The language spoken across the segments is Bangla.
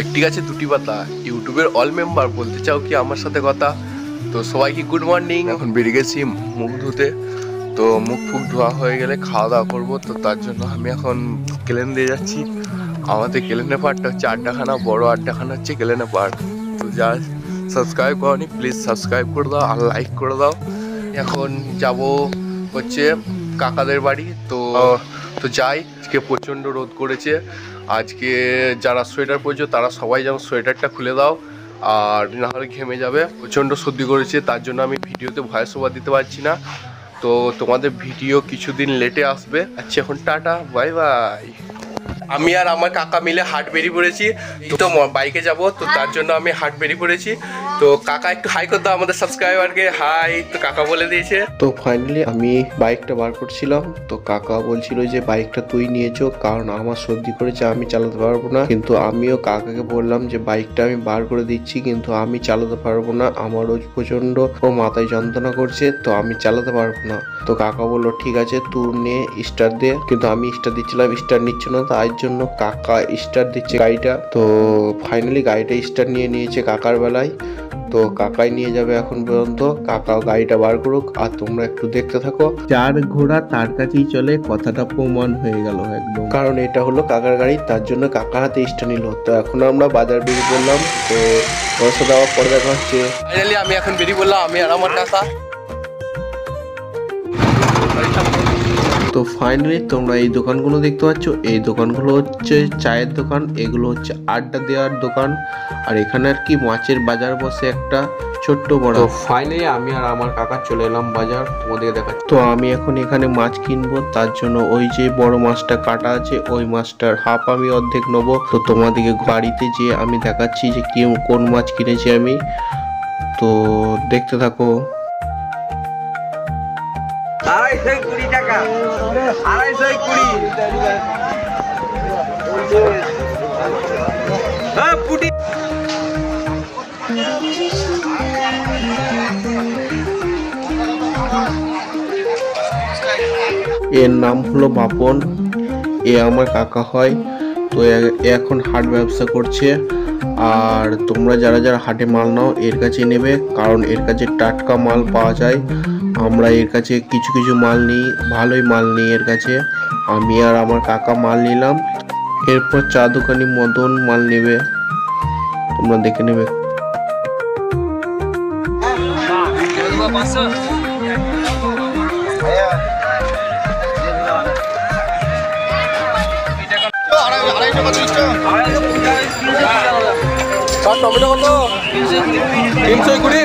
একটি গাছে দুটি পাতা, ইউটিউবের অল মেম্বার বলতে চাও কি আমার সাথে কথা? তো সবাইকে গুড মর্নিং। এখন বেরিয়ে গেছি মুখ ধুতে। তো মুখ ফুক ধোয়া হয়ে গেলে খাওয়া দাওয়া করবো। তো তার জন্য আমি এখন কেলেন দিয়ে যাচ্ছি। আমাদের কেলেনে পার্কটা হচ্ছে আড্ডাখানা, বড় আড্ডাখানা হচ্ছে কেলেনে পার্ক। তো যা সাবস্ক্রাইব করনি প্লিজ সাবস্ক্রাইব করে দাও আর লাইক করে দাও। এখন যাব হচ্ছে কাকাদের বাড়ি। তো যাই। আজকে প্রচণ্ড রোদ করেছে। আজকে যারা সোয়েটার পরেছো তারা সবাই যেন সোয়েটারটা খুলে দাও, আর নাহলে ঘেমে যাবে। প্রচণ্ড সর্দি করেছে, তার জন্য আমি ভিডিওতে ভয়েস ওভার দিতে পারছি না। তো তোমাদের ভিডিও কিছুদিন লেটে আসবে। আচ্ছা এখন টাটা, বাই বাই। আমি আর আমার কাকা মিলে হাট বেরিয়ে পড়েছি। তো বাইকে যাব, তো তার জন্য আমি হাট বেরিয়ে পড়েছি। তো কাকা একটু হাই করে দাও আমাদের সাবস্ক্রাইবারকে। হাই। তো কাকা বলে দিয়েছে। তো ফাইনালি আমি বাইকটা বার করছিলাম, তো কাকা বলছিল যে বাইকটা তুই নিয়েছো, কারণ আমার সর্দি করেছে, আমি চালাতে পারবো না। কিন্তু আমিও কাকাকে বললাম যে বাইকটা আমি বার করে দিচ্ছি, কিন্তু আমি চালাতে পারবো না, আমারও প্রচন্ড মাথায় যন্ত্রণা করছে, তো আমি চালাতে পারবো না। তো কাকা বললো ঠিক আছে তুই নে, স্টার্ট দে। কিন্তু আমি স্টার্ট দিচ্ছিলাম, স্টার্ট নিচ্ছিল না, তাই জন্য কাকা স্টার্ট দিচ্ছে গাড়িটা। তো ফাইনালি গাড়িটা স্টার্ট নিয়ে নিয়েছে কাকার বেলায়। তো কাকাই নিয়ে যাবে এখন পর্যন্ত। কাকা গাড়িটা বার করুক আর তোমরা একটু দেখতে থাকো। যার ঘোড়া তার কাছেই চলে, কথাটা প্রমাণ হয়ে গেল একদম। কারণ এটা হলো কাকার গাড়ি, তার জন্য কাকার হাতে স্টার্ট নিল। তো এখন আমরা বাজার বেরিয়ে পড়লাম। তো তোমার সাথে আবার পরে দেখা হচ্ছে। ফাইনালি আমি এখন বেরিয়ে পড়লাম, আমি আর আমার কাকা। তো ফাইনালি তোমরা এই দোকানগুলো দেখতে পাচ্ছ, এই দোকানগুলো হচ্ছে চায়ের দোকান, এগুলো হচ্ছে আড্ডা দেওয়ার দোকান। আর এখানে আর কি মাছের বাজার বসে একটা ছোট্ট বড়। তো ফাইনালি আমি আর আমার কাকা চলে এলাম বাজার, তোমাদেরকে দেখাচ্ছি। তো আমি এখন এখানে মাছ কিনবো, তার জন্য ওই যে বড় মাছটা কাটা আছে, ওই মাছটার হাফ আমি অর্ধেক নেবো। তো তোমাদেরকে বাড়িতে যেয়ে আমি দেখাচ্ছি যে কি কোন মাছ কিনেছি আমি। তো দেখতে থাকো। 220 টাকা, 220। এর নাম হলো বাপন, এ আমার কাকা হয়। তো এখন হাট ব্যবসা করছে। আর তোমরা যারা যারা হাটে মাল নাও এর কাছে নেবে, কারণ এর কাছে টাটকা মাল পাওয়া যায়। আমরা এর কাছে কিছু কিছু মাল নিই, ভালোই মাল নিই এর কাছে। আমি আর আমার কাকা মাল নিলাম। এরপর চা দোকানি মদন মাল নেবে, তোমরা দেখে নেবে। টমেটো কত? 320।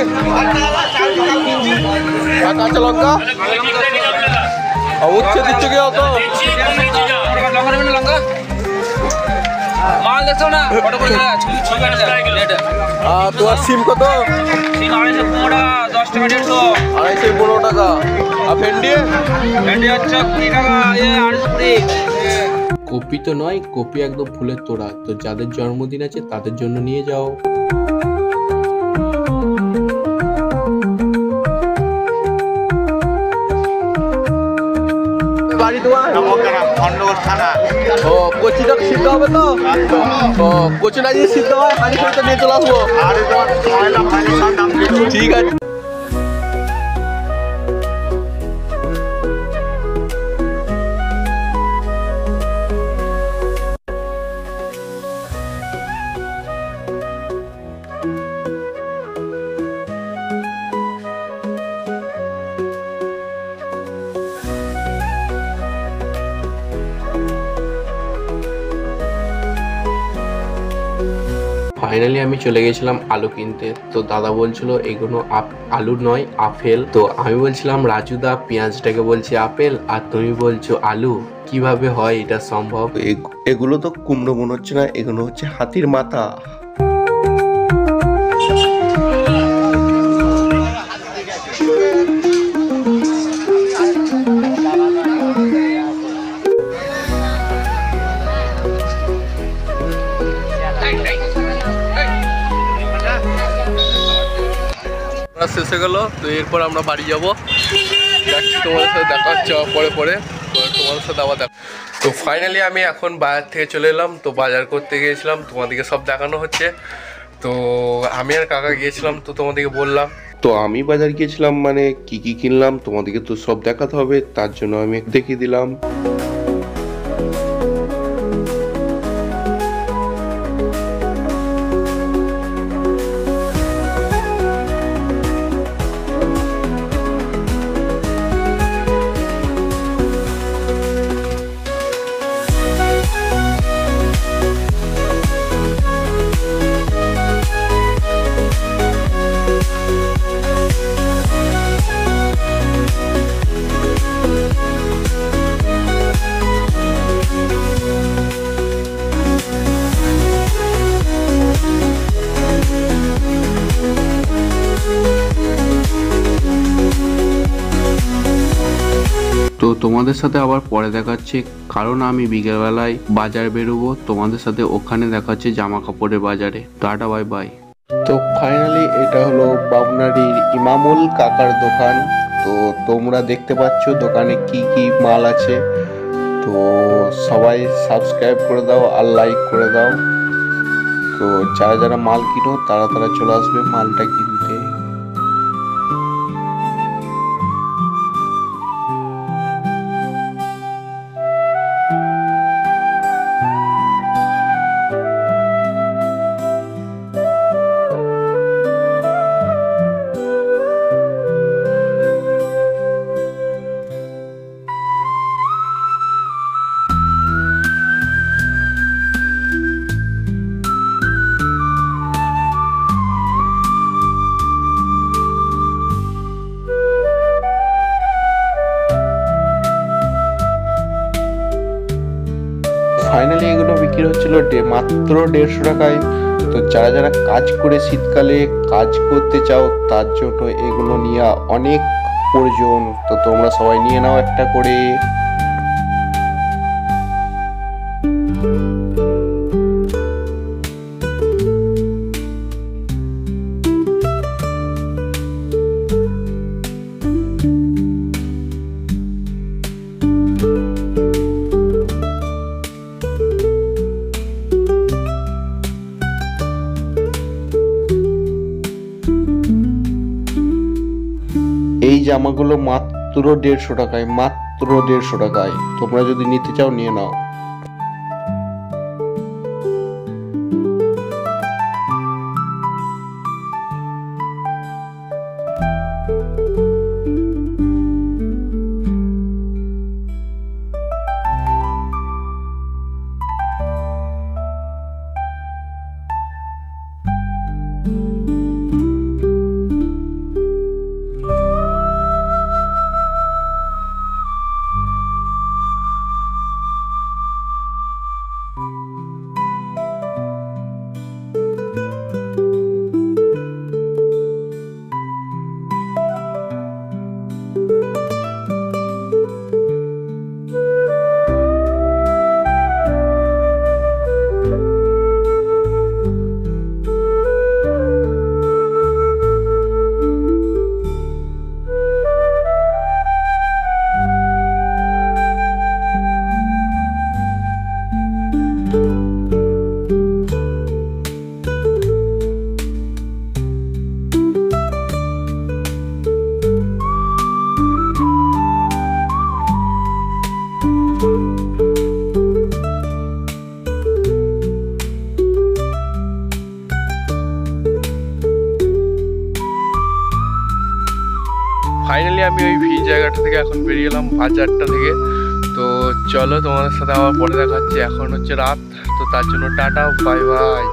কাঁচা লঙ্কা উচ্ছে দিচ্ছ কি অত? তোমার সিম কত? 215 টাকা। আর ভেন্ডি? হচ্ছে 20 টাকা। কপি তো নয়, কপি একদম ফুলের তোড়া। তো যাদের জন্মদিন আছে তাদের জন্য নিয়ে যাও। বাড়ি তোমার? ও কচিটা সিদ্ধ হবে তো? ও কচিটা যদি সিদ্ধ হয় হাঁড়ি করে নিয়ে চলে আসবো। ঠিক আছে। ফাইনালি আমি চলে গেছিলাম আলু কিনতে। তো দাদা বলছিল এগুলো আলু নয় আপেল। তো আমি বলছিলাম রাজুদা পেঁয়াজটাকে বলছি আপেল আর তুমি বলছো আলু, কিভাবে হয় এটা সম্ভব? এগুলো তো কুমড়ো মনে হচ্ছে না, এগুলো হচ্ছে হাতির মাথা। শেষ হয়ে গেল। তো এরপর আমরা বাড়ি যাবো, যাচ্ছি। তোমাদের সাথে দেখা হচ্ছে পরে তোমাদের সাথে আবার দেখা। তো তো ফাইনালি আমি এখন বাজার থেকে চলে এলাম। তো বাজার করতে গিয়েছিলাম, তোমাদেরকে সব দেখানো হচ্ছে। তো আমি আর কাকা গিয়েছিলাম, তো তোমাদেরকে বললাম। তো আমি বাজার গিয়েছিলাম, মানে কি কি কিনলাম তোমাদেরকে তো সব দেখাতে হবে, তার জন্য আমি দেখিয়ে দিলাম। তো তোমাদের সাথে আবার পরে দেখাচ্ছি, কারণ আমি বিকেলবেলায় বাজার বেরোবো। তোমাদের সাথে ওখানে দেখাচ্ছি জামা কাপড়ের বাজারে। Tata, bye bye. তো ফাইনালি এটা হলো বাবনাড়ির ইমামুল কাকার দোকান। তো তোমরা দেখতে পাচ্ছ দোকানে কি কি মাল আছে। তো সবাই সাবস্ক্রাইব করে দাও আর লাইক করে দাও। তো যারা যারা মাল কিনো তারা তারা চলে আসবে মালটা কিনতে। ফাইনালি এগুলো বিক্রি হচ্ছিল মাত্র 150 টাকায়। তো যারা যারা কাজ করে শীতকালে কাজ করতে চাও তার জন্য এগুলো নেওয়া অনেক প্রয়োজন। তো তোমরা সবাই নিয়ে নাও একটা করে। এই জামাগুলো মাত্র 150 টাকায়, মাত্র 150 টাকায়। তোমরা যদি নিতে চাও নিয়ে নাও। ফাইনালি আমি ওই ভি জায়গাটা থেকে এখন বেরিয়ে এলাম বাজারটা থেকে। তো চলো তোমাদের সাথে আবার পরে দেখাচ্ছি। এখন হচ্ছে রাত, তো তার জন্য টাটা, বাই বাই।